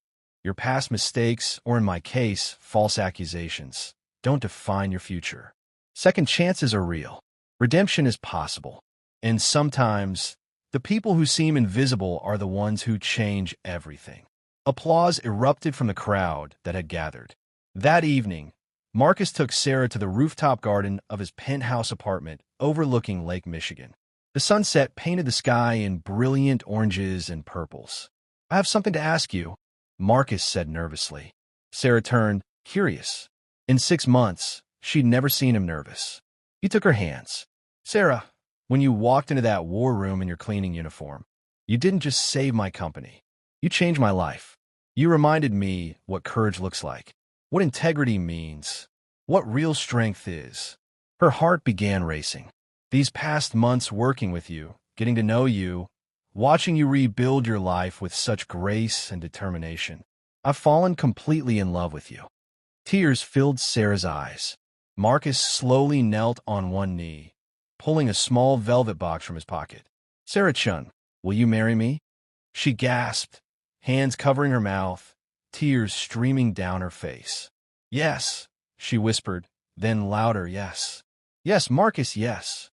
Your past mistakes, or in my case, false accusations, don't define your future. Second chances are real. Redemption is possible. And sometimes, the people who seem invisible are the ones who change everything. Applause erupted from the crowd that had gathered. That evening, Marcus took Sarah to the rooftop garden of his penthouse apartment overlooking Lake Michigan. The sunset painted the sky in brilliant oranges and purples. "I have something to ask you," Marcus said nervously. Sarah turned, curious. In 6 months, she'd never seen him nervous. He took her hands. "Sarah, when you walked into that war room in your cleaning uniform, you didn't just save my company. You changed my life. You reminded me what courage looks like, what integrity means, what real strength is." Her heart began racing. These past months working with you, getting to know you, watching you rebuild your life with such grace and determination, I've fallen completely in love with you. Tears filled Sarah's eyes. Marcus slowly knelt on one knee, pulling a small velvet box from his pocket. "Sarah Chun, will you marry me?" She gasped, hands covering her mouth, tears streaming down her face. "Yes," she whispered, then louder, "Yes. Yes, Marcus, yes."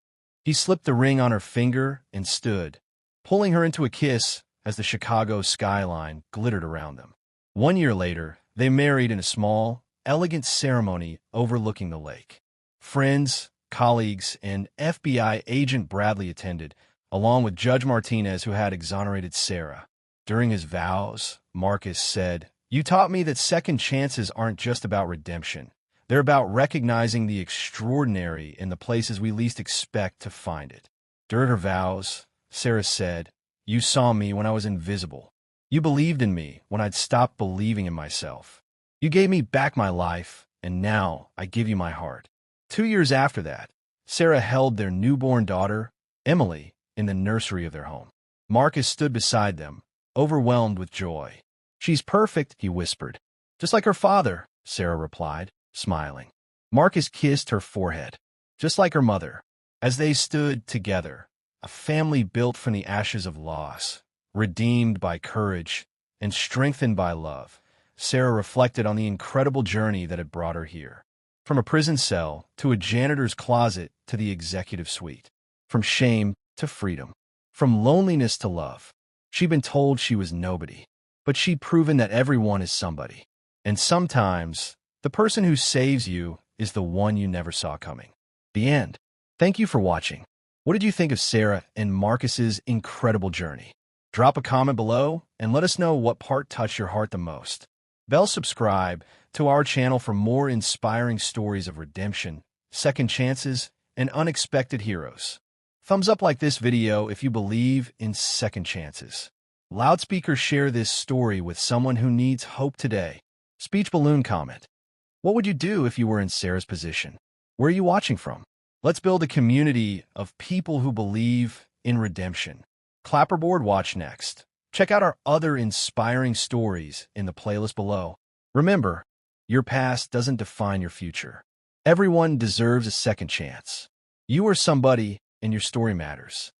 He slipped the ring on her finger and stood, pulling her into a kiss as the Chicago skyline glittered around them. 1 year later, they married in a small, elegant ceremony overlooking the lake. Friends, colleagues, and FBI agent Bradley attended, along with Judge Martinez, who had exonerated Sarah. During his vows, Marcus said, "You taught me that second chances aren't just about redemption. They're about recognizing the extraordinary in the places we least expect to find it." During her vows, Sarah said, "You saw me when I was invisible. You believed in me when I'd stopped believing in myself. You gave me back my life, and now I give you my heart." 2 years after that, Sarah held their newborn daughter, Emily, in the nursery of their home. Marcus stood beside them, overwhelmed with joy. "She's perfect," he whispered. "Just like her father," Sarah replied, smiling. Marcus kissed her forehead, just like her mother. As they stood together, a family built from the ashes of loss, redeemed by courage, and strengthened by love, Sarah reflected on the incredible journey that had brought her here. From a prison cell to a janitor's closet to the executive suite. From shame to freedom. From loneliness to love. She'd been told she was nobody, but she'd proven that everyone is somebody. And sometimes, the person who saves you is the one you never saw coming. The end. Thank you for watching. What did you think of Sarah and Marcus's incredible journey? Drop a comment below and let us know what part touched your heart the most. Subscribe to our channel for more inspiring stories of redemption, second chances, and unexpected heroes. Thumbs up like this video if you believe in second chances. Loudspeaker share this story with someone who needs hope today. Speech balloon comment. What would you do if you were in Sarah's position? Where are you watching from? Let's build a community of people who believe in redemption. Clapperboard watch next. Check out our other inspiring stories in the playlist below. Remember, your past doesn't define your future. Everyone deserves a second chance. You are somebody, and your story matters.